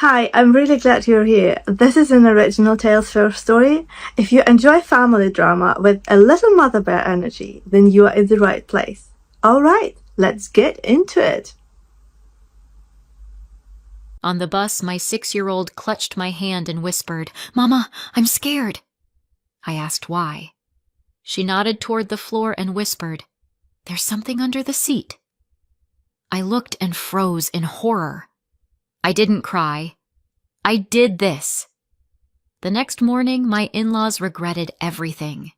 Hi, I'm really glad you're here. This is an original Tales First story. If you enjoy family drama with a little mother bear energy, then you are in the right place. Alright, let's get into it. On the bus, my 6-year-old clutched my hand and whispered, "Mama, I'm scared." I asked why. She nodded toward the floor and whispered, "There's something under the seat." I looked and froze in horror. I didn't cry. I did this. The next morning, my in-laws regretted everything.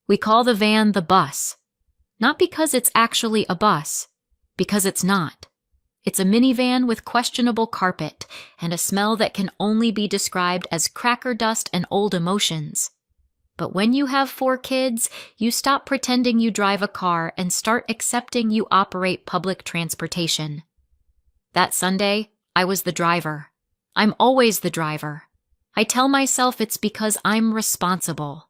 We call the van the bus. Not because it's actually a bus, because it's not. It's a minivan with questionable carpet and a smell that can only be described as cracker dust and old emotions. But when you have 4 kids, you stop pretending you drive a car and start accepting you operate public transportation. That Sunday, I was the driver. I'm always the driver. I tell myself it's because I'm responsible.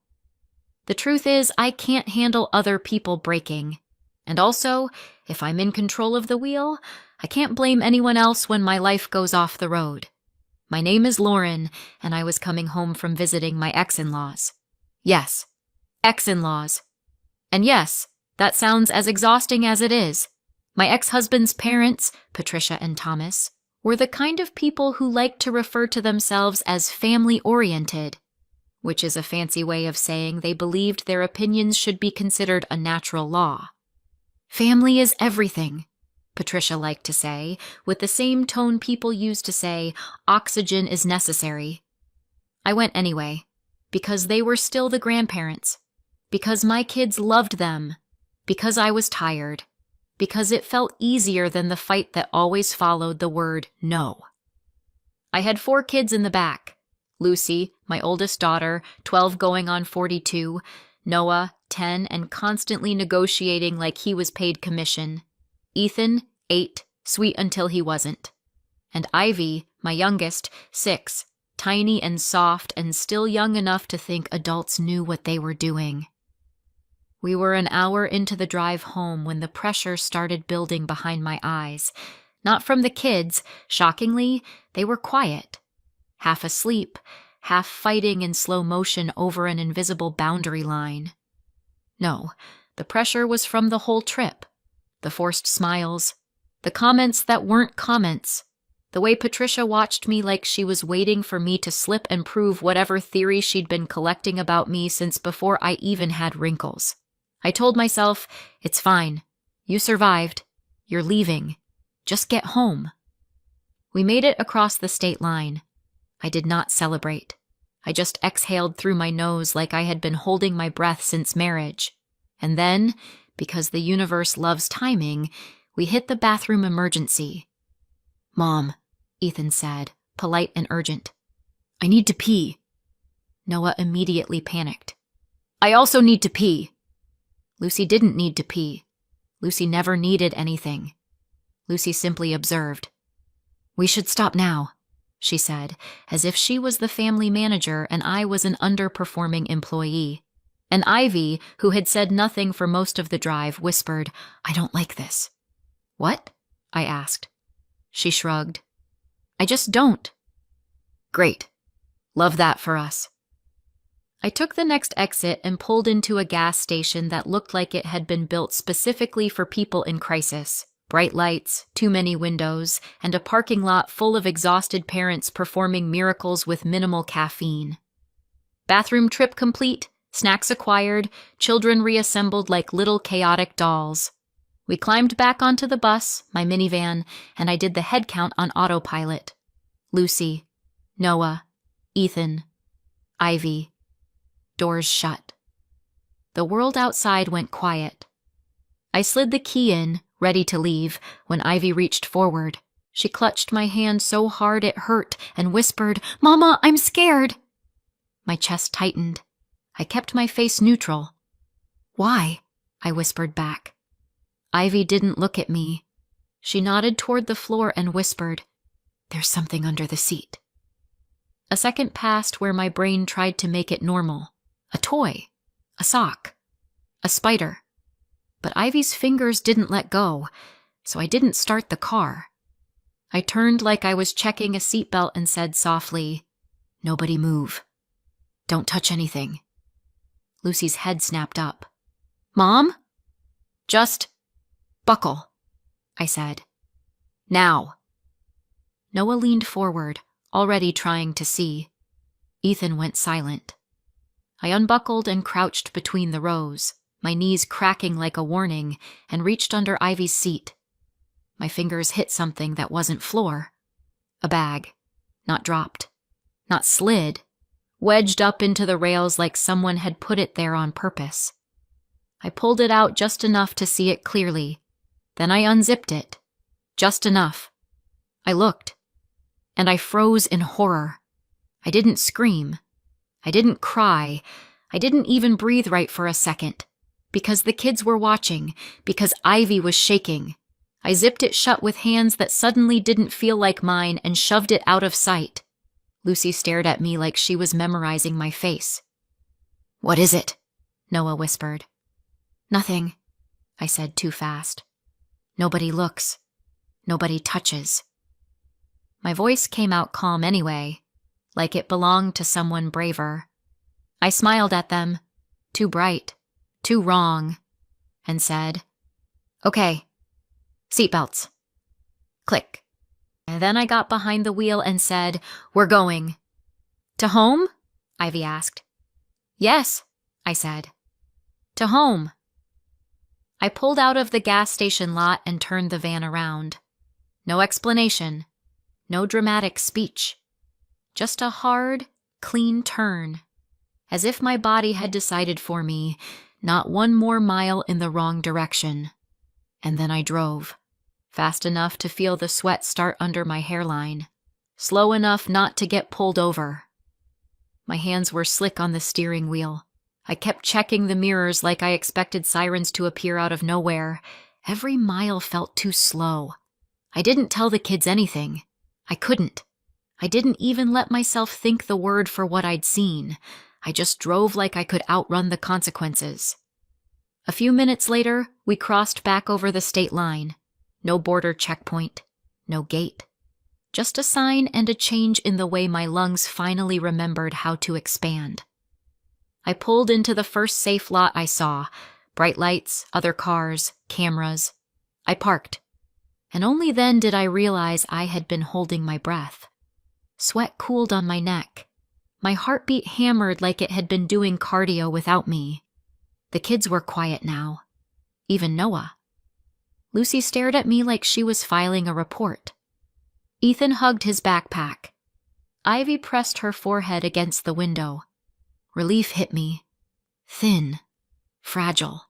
The truth is, I can't handle other people braking. And also, if I'm in control of the wheel, I can't blame anyone else when my life goes off the road. My name is Lauren, and I was coming home from visiting my ex-in-laws. Yes, ex-in-laws. And yes, that sounds as exhausting as it is. My ex-husband's parents, Patricia and Thomas, were the kind of people who like to refer to themselves as family-oriented, which is a fancy way of saying they believed their opinions should be considered a natural law. Family is everything, Patricia liked to say, with the same tone people use to say, oxygen is necessary. I went anyway, because they were still the grandparents, because my kids loved them, because I was tired, because it felt easier than the fight that always followed the word no. I had 4 kids in the back. Lucy, my oldest daughter, 12 going on 42, Noah, 10 and constantly negotiating like he was paid commission, Ethan, 8, sweet until he wasn't, and Ivy, my youngest, 6, tiny and soft and still young enough to think adults knew what they were doing. We were an hour into the drive home when the pressure started building behind my eyes. Not from the kids. Shockingly, they were quiet. Half asleep, half fighting in slow motion over an invisible boundary line. No, the pressure was from the whole trip. The forced smiles, the comments that weren't comments, the way Patricia watched me like she was waiting for me to slip and prove whatever theory she'd been collecting about me since before I even had wrinkles. I told myself, it's fine. You survived. You're leaving. Just get home. We made it across the state line. I did not celebrate. I just exhaled through my nose like I had been holding my breath since marriage. And then, because the universe loves timing, we hit the bathroom emergency. "Mom," Ethan said, polite and urgent. "I need to pee." Noah immediately panicked. "I also need to pee." Lucy didn't need to pee. Lucy never needed anything. Lucy simply observed. "We should stop now," she said, as if she was the family manager and I was an underperforming employee. And Ivy, who had said nothing for most of the drive, whispered, "I don't like this." "What?" I asked. She shrugged. "I just don't." "Great. Love that for us." I took the next exit and pulled into a gas station that looked like it had been built specifically for people in crisis. Bright lights, too many windows, and a parking lot full of exhausted parents performing miracles with minimal caffeine. Bathroom trip complete, snacks acquired, children reassembled like little chaotic dolls. We climbed back onto the bus, my minivan, and I did the head count on autopilot. Lucy, Noah, Ethan, Ivy. Doors shut. The world outside went quiet. I slid the key in, ready to leave, when Ivy reached forward. She clutched my hand so hard it hurt and whispered, "Mama, I'm scared." My chest tightened. I kept my face neutral. "Why?" I whispered back. Ivy didn't look at me. She nodded toward the floor and whispered, "There's something under the seat." A second passed where my brain tried to make it normal. A toy. A sock. A spider. But Ivy's fingers didn't let go, so I didn't start the car. I turned like I was checking a seatbelt and said softly, "Nobody move. Don't touch anything." Lucy's head snapped up. "Mom?" "Just buckle," I said. "Now." Noah leaned forward, already trying to see. Ethan went silent. I unbuckled and crouched between the rows, my knees cracking like a warning, and reached under Ivy's seat. My fingers hit something that wasn't floor. A bag. Not dropped. Not slid. Wedged up into the rails like someone had put it there on purpose. I pulled it out just enough to see it clearly. Then I unzipped it. Just enough. I looked. And I froze in horror. I didn't scream. I didn't cry. I didn't even breathe right for a second. Because the kids were watching. Because Ivy was shaking. I zipped it shut with hands that suddenly didn't feel like mine and shoved it out of sight. Lucy stared at me like she was memorizing my face. "What is it?" Noah whispered. "Nothing," I said too fast. "Nobody looks. Nobody touches." My voice came out calm anyway, like it belonged to someone braver. I smiled at them, too bright, too wrong, and said, "Okay, seatbelts." Click. And then I got behind the wheel and said, "We're going." "To home?" Ivy asked. "Yes," I said. "To home." I pulled out of the gas station lot and turned the van around. No explanation. No dramatic speech. Just a hard, clean turn. As if my body had decided for me, not one more mile in the wrong direction. And then I drove. Fast enough to feel the sweat start under my hairline. Slow enough not to get pulled over. My hands were slick on the steering wheel. I kept checking the mirrors like I expected sirens to appear out of nowhere. Every mile felt too slow. I didn't tell the kids anything. I couldn't. I didn't even let myself think the word for what I'd seen. I just drove like I could outrun the consequences. A few minutes later, we crossed back over the state line. No border checkpoint. No gate. Just a sign and a change in the way my lungs finally remembered how to expand. I pulled into the first safe lot I saw. Bright lights, other cars, cameras. I parked. And only then did I realize I had been holding my breath. Sweat cooled on my neck. My heartbeat hammered like it had been doing cardio without me. The kids were quiet now. Even Noah. Lucy stared at me like she was filing a report. Ethan hugged his backpack. Ivy pressed her forehead against the window. Relief hit me. Thin. Fragile.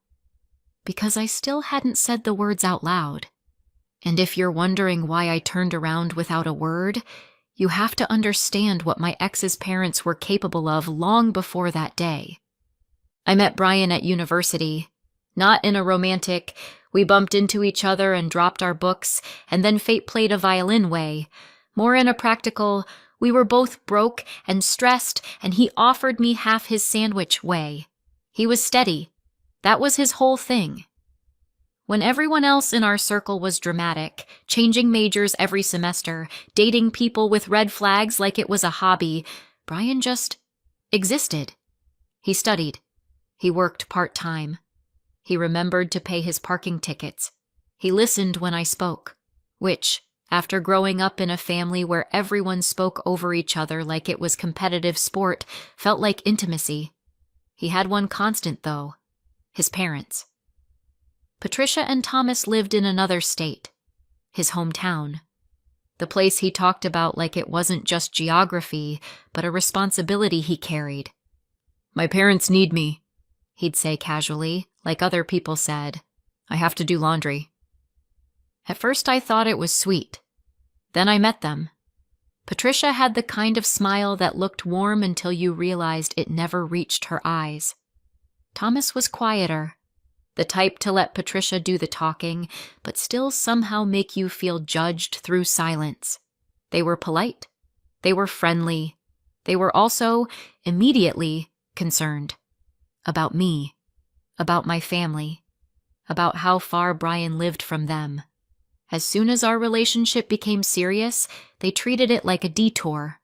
Because I still hadn't said the words out loud. And if you're wondering why I turned around without a word, you have to understand what my ex's parents were capable of long before that day. I met Brian at university. Not in a romantic, we bumped into each other and dropped our books, and then fate played a violin way. More in a practical, we were both broke and stressed, and he offered me half his sandwich way. He was steady. That was his whole thing. When everyone else in our circle was dramatic, changing majors every semester, dating people with red flags like it was a hobby, Brian just existed. He studied. He worked part-time. He remembered to pay his parking tickets. He listened when I spoke, which, after growing up in a family where everyone spoke over each other like it was competitive sport, felt like intimacy. He had one constant, though: his parents. Patricia and Thomas lived in another state, his hometown. The place he talked about like it wasn't just geography, but a responsibility he carried. "My parents need me," he'd say casually, like other people said. "I have to do laundry." At first I thought it was sweet. Then I met them. Patricia had the kind of smile that looked warm until you realized it never reached her eyes. Thomas was quieter, the type to let Patricia do the talking, but still somehow make you feel judged through silence. They were polite. They were friendly. They were also, immediately, concerned. About me. About my family. About how far Brian lived from them. As soon as our relationship became serious, they treated it like a detour.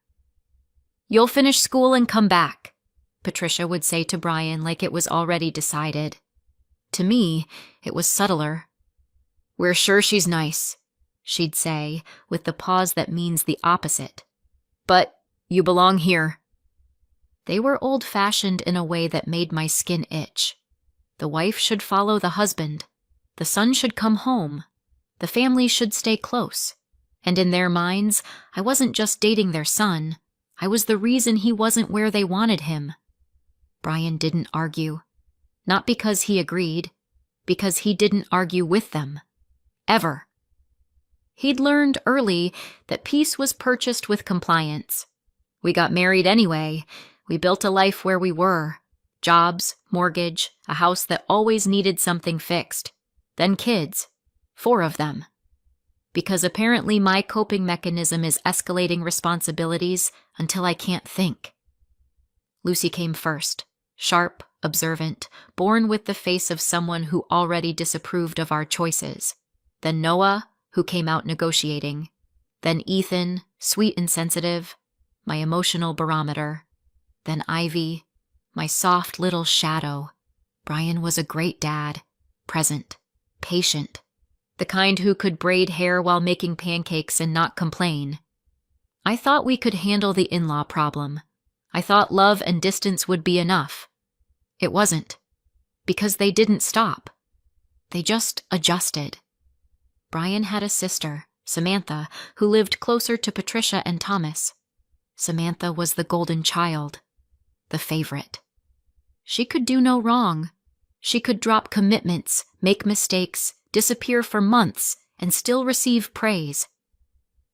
"You'll finish school and come back," Patricia would say to Brian like it was already decided. To me, it was subtler. "We're sure she's nice," she'd say, with the pause that means the opposite. "But you belong here." They were old-fashioned in a way that made my skin itch. The wife should follow the husband. The son should come home. The family should stay close. And in their minds, I wasn't just dating their son. I was the reason he wasn't where they wanted him. Brian didn't argue. Not because he agreed, because he didn't argue with them. Ever. He'd learned early that peace was purchased with compliance. We got married anyway. We built a life where we were. Jobs, mortgage, a house that always needed something fixed. Then kids. 4 of them. Because apparently my coping mechanism is escalating responsibilities until I can't think. Lucy came first. Sharp, observant, born with the face of someone who already disapproved of our choices. Then Noah, who came out negotiating. Then Ethan, sweet and sensitive, my emotional barometer. Then Ivy, my soft little shadow. Brian was a great dad, present, patient, the kind who could braid hair while making pancakes and not complain. I thought we could handle the in-law problem. I thought love and distance would be enough. It wasn't, because they didn't stop. They just adjusted. Brian had a sister, Samantha, who lived closer to Patricia and Thomas. Samantha was the golden child, the favorite. She could do no wrong. She could drop commitments, make mistakes, disappear for months, and still receive praise.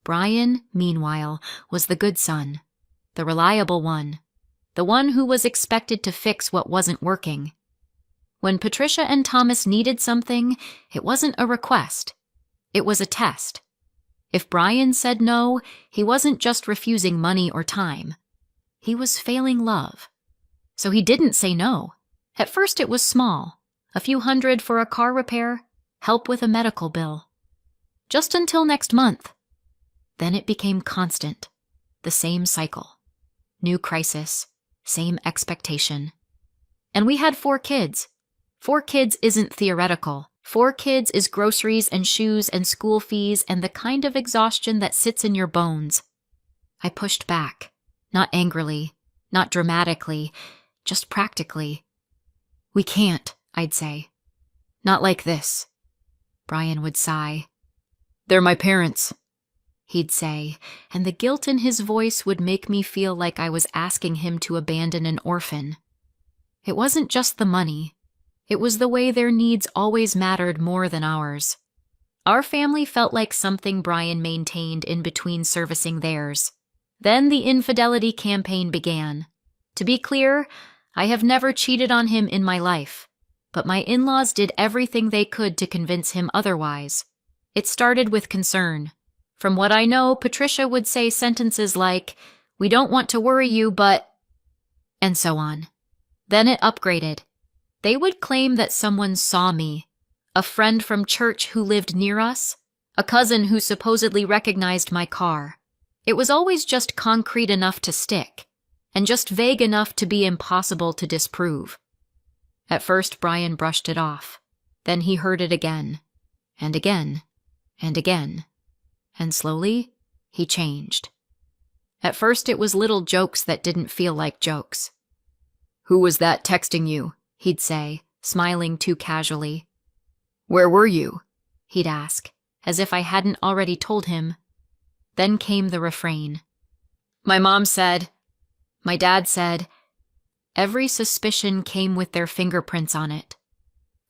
Brian, meanwhile, was the good son, the reliable one, the one who was expected to fix what wasn't working. When Patricia and Thomas needed something, it wasn't a request. It was a test. If Brian said no, he wasn't just refusing money or time. He was failing love. So he didn't say no. At first it was small, a few $100 for a car repair, help with a medical bill. Just until next month. Then it became constant, the same cycle. New crisis, same expectation. And we had 4 kids. 4 kids isn't theoretical. 4 kids is groceries and shoes and school fees and the kind of exhaustion that sits in your bones. I pushed back, not angrily, not dramatically, just practically. "We can't," I'd say. "Not like this." Brian would sigh. "They're my parents," he'd say, and the guilt in his voice would make me feel like I was asking him to abandon an orphan. It wasn't just the money. It was the way their needs always mattered more than ours. Our family felt like something Brian maintained in between servicing theirs. Then the infidelity campaign began. To be clear, I have never cheated on him in my life, but my in-laws did everything they could to convince him otherwise. It started with concern. From what I know, Patricia would say sentences like, "We don't want to worry you, but..." and so on. Then it upgraded. They would claim that someone saw me, a friend from church who lived near us, a cousin who supposedly recognized my car. It was always just concrete enough to stick, and just vague enough to be impossible to disprove. At first, Brian brushed it off. Then he heard it again, and again, and again. And slowly, he changed. At first, it was little jokes that didn't feel like jokes. "Who was that texting you?" he'd say, smiling too casually. "Where were you?" he'd ask, as if I hadn't already told him. Then came the refrain. "My mom said," my dad said. Every suspicion came with their fingerprints on it.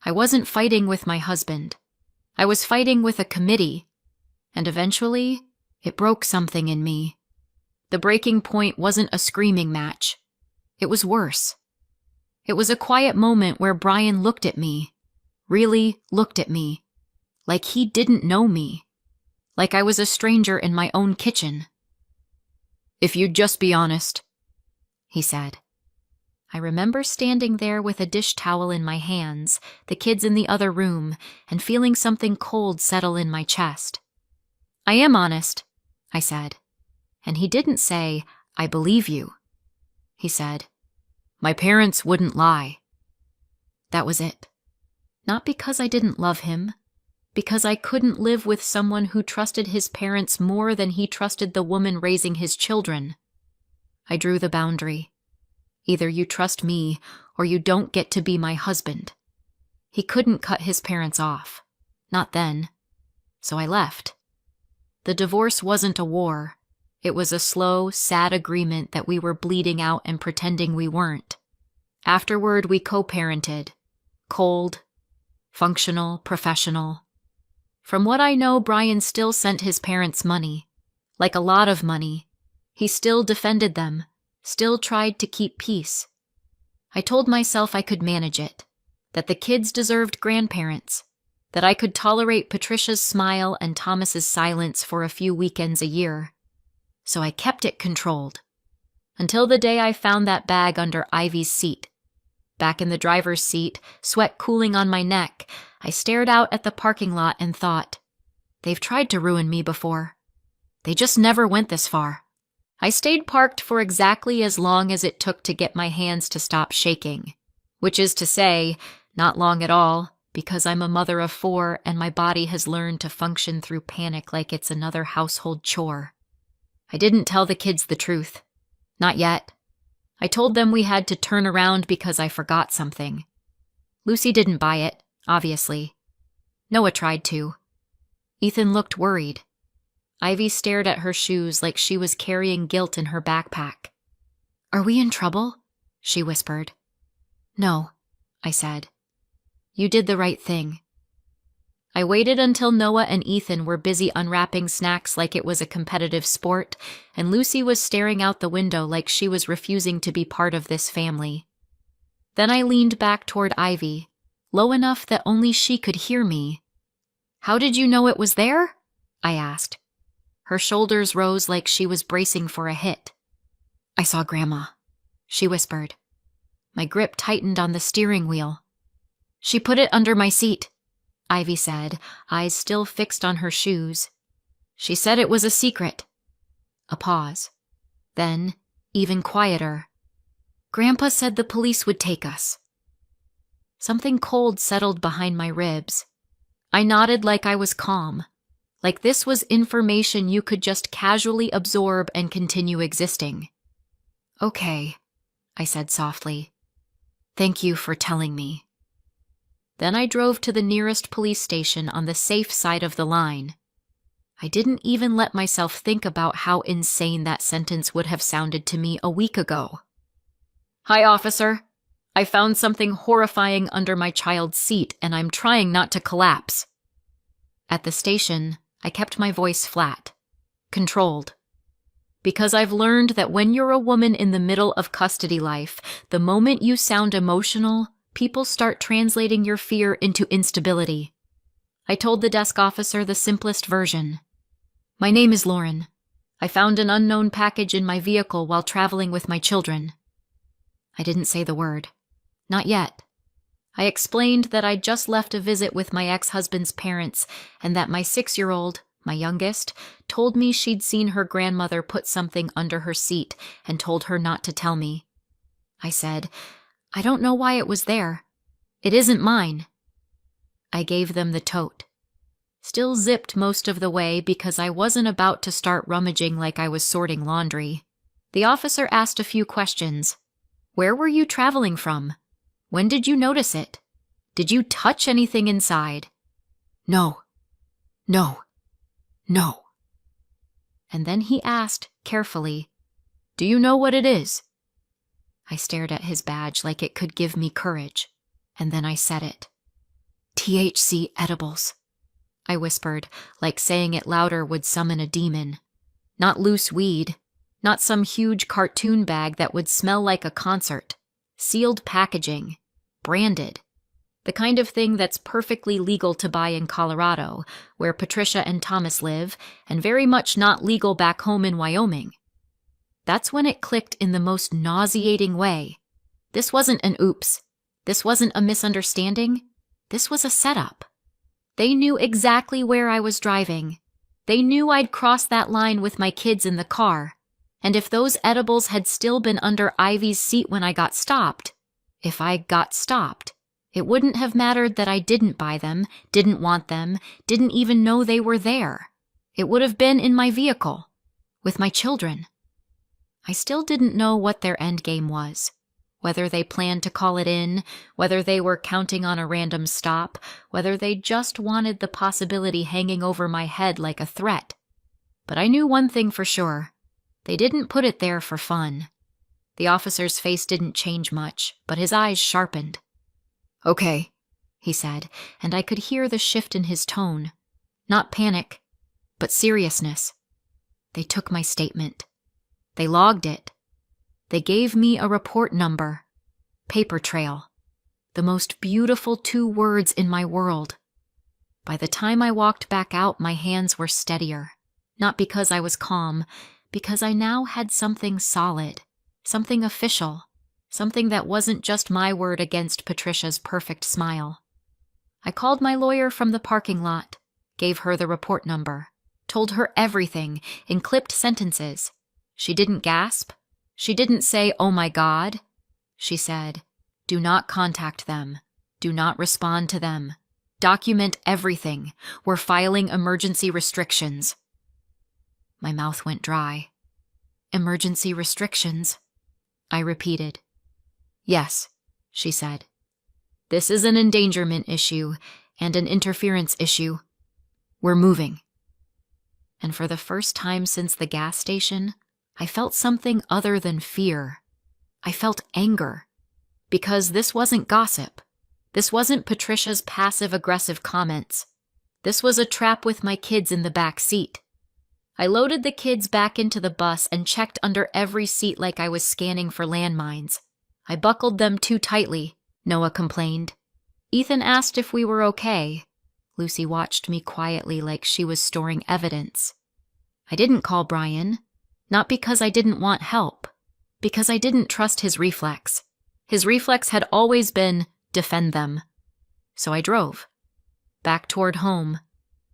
I wasn't fighting with my husband. I was fighting with a committee. And eventually, it broke something in me. The breaking point wasn't a screaming match. It was worse. It was a quiet moment where Brian looked at me, really looked at me, like he didn't know me, like I was a stranger in my own kitchen. "If you'd just be honest," he said. I remember standing there with a dish towel in my hands, the kids in the other room, and feeling something cold settle in my chest. "I am honest," I said. And he didn't say, "I believe you." He said, "My parents wouldn't lie." That was it. Not because I didn't love him, because I couldn't live with someone who trusted his parents more than he trusted the woman raising his children. I drew the boundary. Either you trust me, or you don't get to be my husband. He couldn't cut his parents off. Not then. So I left. The divorce wasn't a war. It was a slow, sad agreement that we were bleeding out and pretending we weren't. Afterward, we co-parented. Cold, functional, professional. From what I know, Brian still sent his parents money. Like a lot of money. He still defended them. Still tried to keep peace. I told myself I could manage it, that the kids deserved grandparents, that I could tolerate Patricia's smile and Thomas's silence for a few weekends a year. So I kept it controlled, until the day I found that bag under Ivy's seat. Back in the driver's seat, sweat cooling on my neck, I stared out at the parking lot and thought, they've tried to ruin me before. They just never went this far. I stayed parked for exactly as long as it took to get my hands to stop shaking, which is to say, not long at all, because I'm a mother of 4 and my body has learned to function through panic like it's another household chore. I didn't tell the kids the truth. Not yet. I told them we had to turn around because I forgot something. Lucy didn't buy it, obviously. Noah tried to. Ethan looked worried. Ivy stared at her shoes like she was carrying guilt in her backpack. "Are we in trouble?" she whispered. "No," I said. "You did the right thing." I waited until Noah and Ethan were busy unwrapping snacks like it was a competitive sport, and Lucy was staring out the window like she was refusing to be part of this family. Then I leaned back toward Ivy, low enough that only she could hear me. "How did you know it was there?" I asked. Her shoulders rose like she was bracing for a hit. "I saw Grandma," she whispered. My grip tightened on the steering wheel. "She put it under my seat," Ivy said, eyes still fixed on her shoes. "She said it was a secret." A pause. Then, even quieter. "Grandpa said the police would take us." Something cold settled behind my ribs. I nodded like I was calm. Like this was information you could just casually absorb and continue existing. "Okay," I said softly. "Thank you for telling me." Then I drove to the nearest police station on the safe side of the line. I didn't even let myself think about how insane that sentence would have sounded to me a week ago. "Hi, officer. I found something horrifying under my child's seat, and I'm trying not to collapse." At the station, I kept my voice flat, controlled. Because I've learned that when you're a woman in the middle of custody life, the moment you sound emotional, people start translating your fear into instability. I told the desk officer the simplest version. "My name is Lauren. I found an unknown package in my vehicle while traveling with my children." I didn't say the word. Not yet. I explained that I'd just left a visit with my ex-husband's parents and that my 6-year-old, my youngest, told me she'd seen her grandmother put something under her seat and told her not to tell me. I said, "I don't know why it was there. It isn't mine." I gave them the tote. Still zipped most of the way because I wasn't about to start rummaging like I was sorting laundry. The officer asked a few questions. "Where were you traveling from? When did you notice it? Did you touch anything inside?" "No. No. No." And then he asked, carefully, "Do you know what it is?" I stared at his badge like it could give me courage, and then I said it. "THC edibles," I whispered, like saying it louder would summon a demon. Not loose weed, not some huge cartoon bag that would smell like a concert. Sealed packaging, branded. The kind of thing that's perfectly legal to buy in Colorado, where Patricia and Thomas live, and very much not legal back home in Wyoming. That's when it clicked in the most nauseating way. This wasn't an oops. This wasn't a misunderstanding. This was a setup. They knew exactly where I was driving. They knew I'd crossed that line with my kids in the car. And if those edibles had still been under Ivy's seat when I got stopped, if I got stopped, it wouldn't have mattered that I didn't buy them, didn't want them, didn't even know they were there. It would have been in my vehicle, with my children. I still didn't know what their endgame was. Whether they planned to call it in, whether they were counting on a random stop, whether they just wanted the possibility hanging over my head like a threat. But I knew one thing for sure. They didn't put it there for fun. The officer's face didn't change much, but his eyes sharpened. "Okay," he said, and I could hear the shift in his tone. Not panic, but seriousness. They took my statement. They logged it. They gave me a report number. Paper trail. The most beautiful 2 words in my world. By the time I walked back out, my hands were steadier. Not because I was calm, because I now had something solid, something official, something that wasn't just my word against Patricia's perfect smile. I called my lawyer from the parking lot, gave her the report number, told her everything in clipped sentences. She didn't gasp. She didn't say, "Oh my God." She said, "Do not contact them. Do not respond to them. Document everything. We're filing emergency restrictions." My mouth went dry. "Emergency restrictions?" I repeated. "Yes," she said. "This is an endangerment issue and an interference issue. We're moving." And for the first time since the gas station, I felt something other than fear. I felt anger. Because this wasn't gossip. This wasn't Patricia's passive-aggressive comments. This was a trap with my kids in the back seat. I loaded the kids back into the bus and checked under every seat like I was scanning for landmines. I buckled them too tightly, Noah complained. Ethan asked if we were okay. Lucy watched me quietly like she was storing evidence. I didn't call Brian. Not because I didn't want help, because I didn't trust his reflex. His reflex had always been, defend them. So I drove. Back toward home.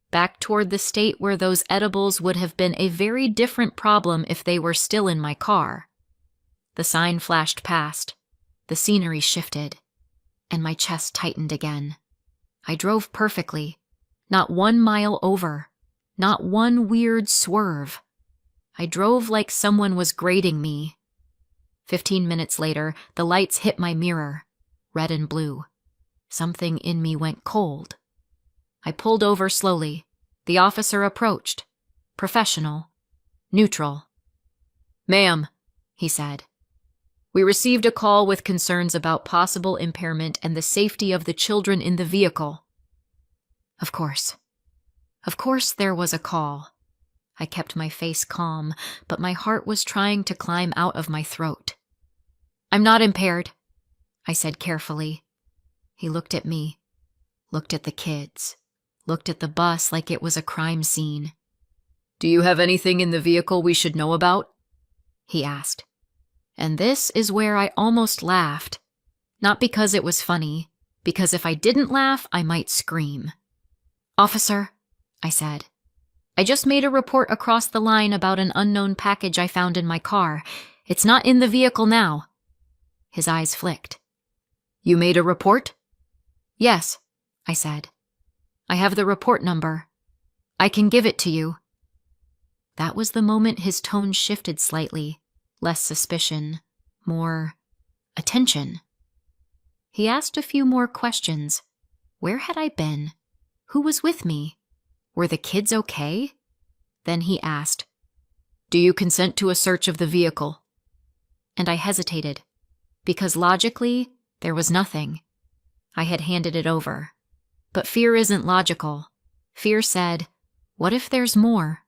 Back toward the state where those edibles would have been a very different problem if they were still in my car. The sign flashed past. The scenery shifted. And my chest tightened again. I drove perfectly. Not 1 mile over. Not one weird swerve. I drove like someone was grading me. 15 minutes later, the lights hit my mirror, red and blue. Something in me went cold. I pulled over slowly. The officer approached. Professional. Neutral. "Ma'am," he said. "We received a call with concerns about possible impairment and the safety of the children in the vehicle." Of course. Of course there was a call. I kept my face calm, but my heart was trying to climb out of my throat. "I'm not impaired," I said carefully. He looked at me, looked at the kids, looked at the bus like it was a crime scene. "Do you have anything in the vehicle we should know about?" he asked. And this is where I almost laughed. Not because it was funny, because if I didn't laugh, I might scream. "Officer," I said, "I just made a report across the line about an unknown package I found in my car. It's not in the vehicle now." His eyes flicked. "You made a report?" "Yes," I said. "I have the report number. I can give it to you." That was the moment his tone shifted slightly. Less suspicion, more attention. He asked a few more questions. Where had I been? Who was with me? Were the kids okay? Then he asked, "Do you consent to a search of the vehicle?" And I hesitated, because logically, there was nothing. I had handed it over. But fear isn't logical. Fear said, what if there's more?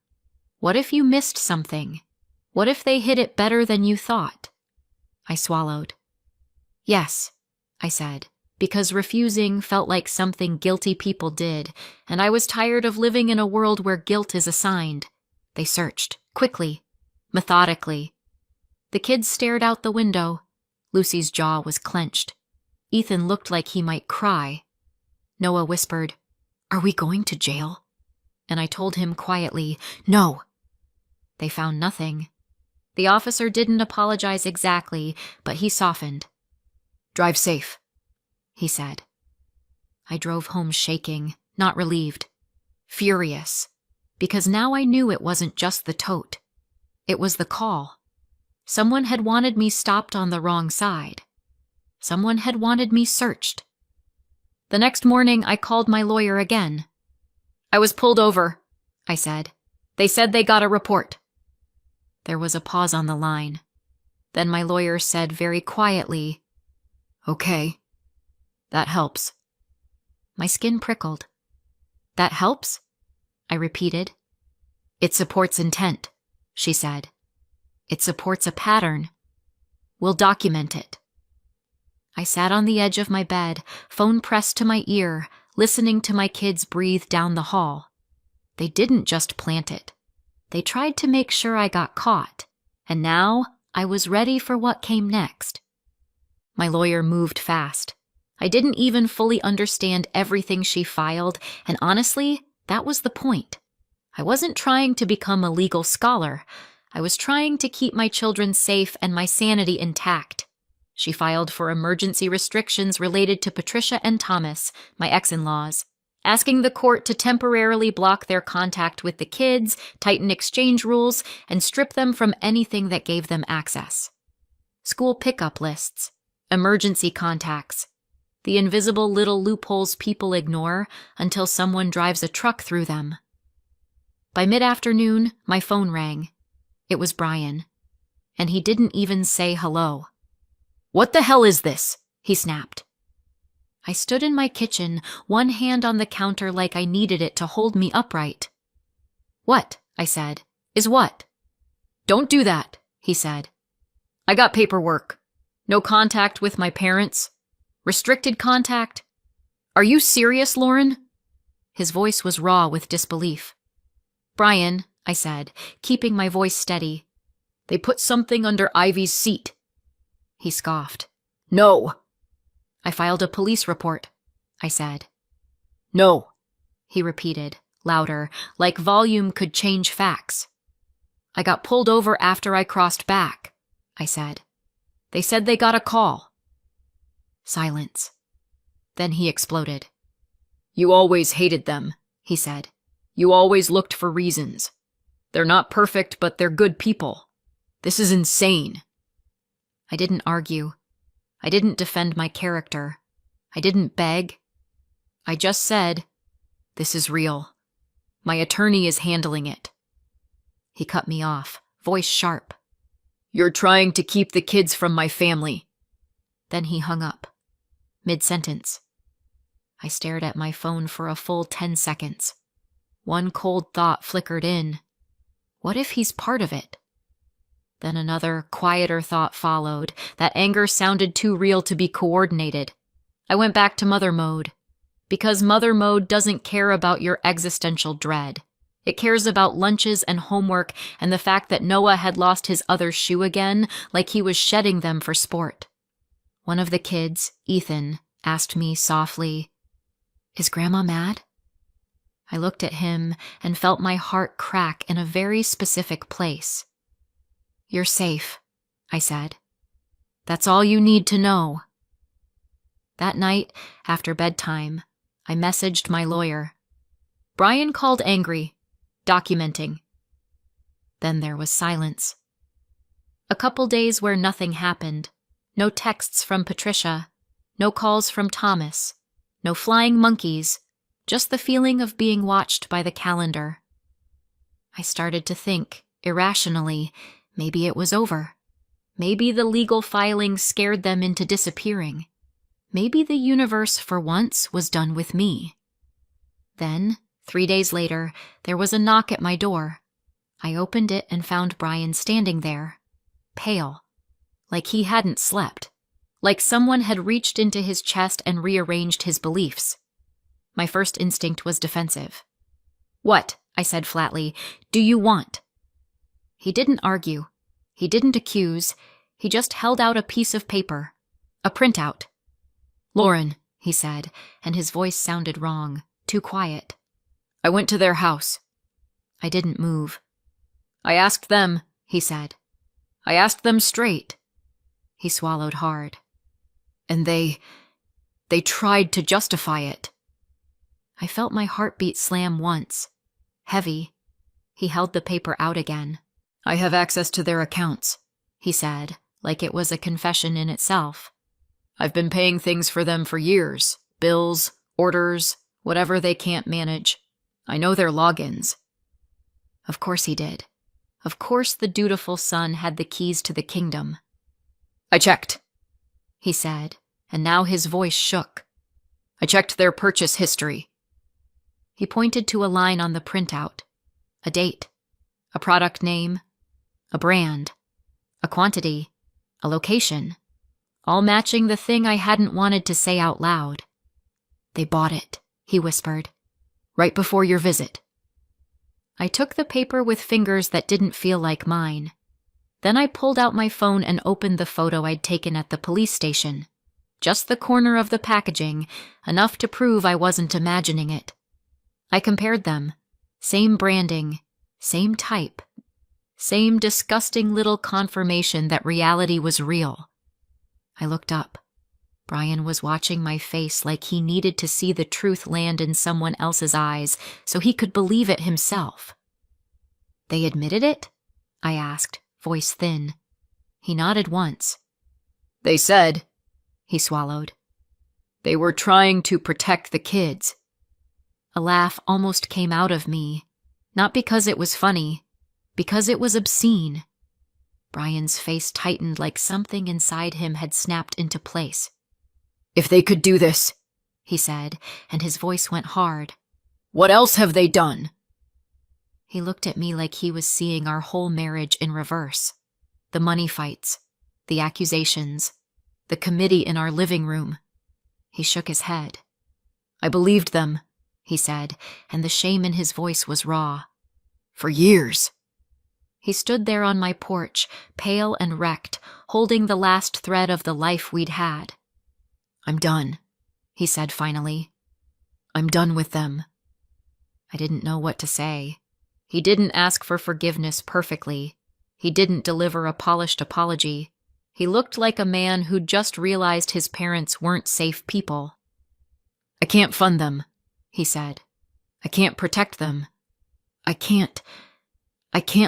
What if you missed something? What if they hid it better than you thought? I swallowed. "Yes," I said, because refusing felt like something guilty people did, and I was tired of living in a world where guilt is assigned. They searched, quickly, methodically. The kids stared out the window. Lucy's jaw was clenched. Ethan looked like he might cry. Noah whispered, "Are we going to jail?" And I told him quietly, "No." They found nothing. The officer didn't apologize exactly, but he softened. "Drive safe," he said. I drove home shaking, not relieved. Furious. Because now I knew it wasn't just the tote. It was the call. Someone had wanted me stopped on the wrong side. Someone had wanted me searched. The next morning, I called my lawyer again. "I was pulled over," I said. "They said they got a report." There was a pause on the line. Then my lawyer said very quietly, "Okay, that helps." My skin prickled. "That helps?" I repeated. "It supports intent," she said. "It supports a pattern. We'll document it." I sat on the edge of my bed, phone pressed to my ear, listening to my kids breathe down the hall. They didn't just plant it. They tried to make sure I got caught, and now I was ready for what came next. My lawyer moved fast. I didn't even fully understand everything she filed, and honestly, that was the point. I wasn't trying to become a legal scholar. I was trying to keep my children safe and my sanity intact. She filed for emergency restrictions related to Patricia and Thomas, my ex-in-laws, asking the court to temporarily block their contact with the kids, tighten exchange rules, and strip them from anything that gave them access. School pickup lists, emergency contacts, the invisible little loopholes people ignore until someone drives a truck through them. By mid-afternoon, my phone rang. It was Brian, and he didn't even say hello. "What the hell is this?" he snapped. I stood in my kitchen, one hand on the counter like I needed it to hold me upright. "What?" I said. "Is what?" "Don't do that," he said. "I got paperwork. No contact with my parents. Restricted contact. Are you serious, Lauren?" His voice was raw with disbelief. "Brian," I said, keeping my voice steady, "they put something under Ivy's seat." He scoffed. "No." "I filed a police report," I said. "No," he repeated, louder, like volume could change facts. "I got pulled over after I crossed back," I said. "They said they got a call." Silence. Then he exploded. "You always hated them," he said. "You always looked for reasons. They're not perfect, but they're good people. This is insane." I didn't argue. I didn't defend my character. I didn't beg. I just said, "This is real. My attorney is handling it." He cut me off, voice sharp. "You're trying to keep the kids from my family." Then he hung up, mid-sentence. I stared at my phone for a full 10 seconds. One cold thought flickered in. What if he's part of it? Then another, quieter thought followed. That anger sounded too real to be coordinated. I went back to mother mode. Because mother mode doesn't care about your existential dread. It cares about lunches and homework and the fact that Noah had lost his other shoe again, like he was shedding them for sport. One of the kids, Ethan, asked me softly, "Is Grandma mad?" I looked at him and felt my heart crack in a very specific place. "You're safe," I said. "That's all you need to know." That night, after bedtime, I messaged my lawyer. Brian called angry, documenting. Then there was silence. A couple days where nothing happened. No texts from Patricia, no calls from Thomas, no flying monkeys, just the feeling of being watched by the calendar. I started to think, irrationally, maybe it was over. Maybe the legal filing scared them into disappearing. Maybe the universe, for once, was done with me. Then, 3 days later, there was a knock at my door. I opened it and found Brian standing there, pale, like he hadn't slept, like someone had reached into his chest and rearranged his beliefs. My first instinct was defensive. "What?" I said flatly. "Do you want?" He didn't argue. He didn't accuse. He just held out a piece of paper. A printout. "Lauren," he said, and his voice sounded wrong, too quiet. "I went to their house." I didn't move. "I asked them," he said. "I asked them straight." He swallowed hard. "And they tried to justify it." I felt my heartbeat slam once. Heavy. He held the paper out again. "I have access to their accounts," he said, like it was a confession in itself. "I've been paying things for them for years. Bills, orders, whatever they can't manage. I know their logins." Of course he did. Of course the dutiful son had the keys to the kingdom. "I checked," he said, and now his voice shook. "I checked their purchase history." He pointed to a line on the printout. A date. A product name. A brand. A quantity. A location. All matching the thing I hadn't wanted to say out loud. "They bought it," he whispered. "Right before your visit." I took the paper with fingers that didn't feel like mine. Then I pulled out my phone and opened the photo I'd taken at the police station. Just the corner of the packaging, enough to prove I wasn't imagining it. I compared them. Same branding, same type, same disgusting little confirmation that reality was real. I looked up. Brian was watching my face like he needed to see the truth land in someone else's eyes so he could believe it himself. "They admitted it?" I asked, voice thin. He nodded once. "They said," he swallowed, "they were trying to protect the kids." A laugh almost came out of me, not because it was funny, because it was obscene. Brian's face tightened like something inside him had snapped into place. "If they could do this," he said, and his voice went hard, "what else have they done?" He looked at me like he was seeing our whole marriage in reverse. The money fights, the accusations, the committee in our living room. He shook his head. "I believed them," he said, and the shame in his voice was raw. "For years." He stood there on my porch, pale and wrecked, holding the last thread of the life we'd had. "I'm done," he said finally. "I'm done with them." I didn't know what to say. He didn't ask for forgiveness perfectly. He didn't deliver a polished apology. He looked like a man who'd just realized his parents weren't safe people. "I can't fund them," he said. "I can't protect them. I can't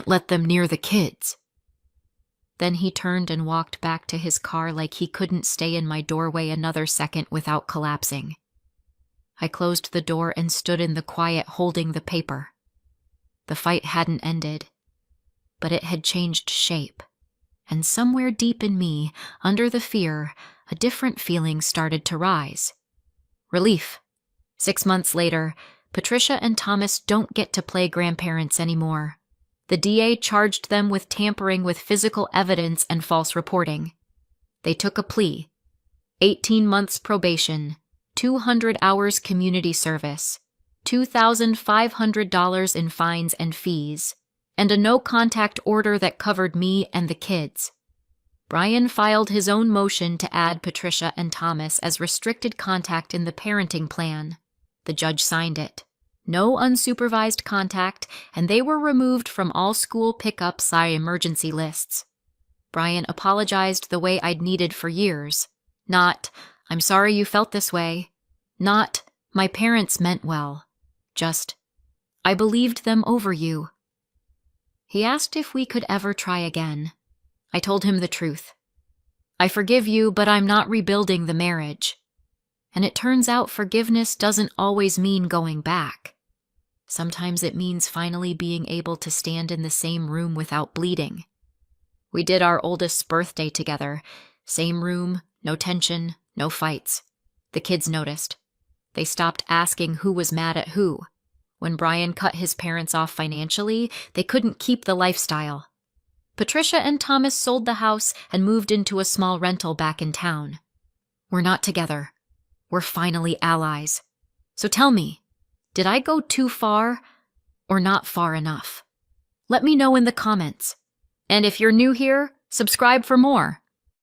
let them near the kids." Then he turned and walked back to his car like he couldn't stay in my doorway another second without collapsing. I closed the door and stood in the quiet holding the paper. The fight hadn't ended, but it had changed shape, and somewhere deep in me, under the fear, a different feeling started to rise. Relief. 6 months later, Patricia and Thomas don't get to play grandparents anymore. The DA charged them with tampering with physical evidence and false reporting. They took a plea. 18 months probation, 200 hours community service, $2,500 in fines and fees, and a no-contact order that covered me and the kids. Brian filed his own motion to add Patricia and Thomas as restricted contact in the parenting plan. The judge signed it. No unsupervised contact, and they were removed from all school pickups by emergency lists. Brian apologized the way I'd needed for years. Not, "I'm sorry you felt this way." Not, "My parents meant well." Just, "I believed them over you." He asked if we could ever try again. I told him the truth. "I forgive you, but I'm not rebuilding the marriage." And it turns out forgiveness doesn't always mean going back. Sometimes it means finally being able to stand in the same room without bleeding. We did our oldest's birthday together. Same room, no tension, no fights. The kids noticed. They stopped asking who was mad at who. When Brian cut his parents off financially, they couldn't keep the lifestyle. Patricia and Thomas sold the house and moved into a small rental back in town. We're not together. We're finally allies. So tell me, did I go too far or not far enough? Let me know in the comments. And if you're new here, Subscribe for more.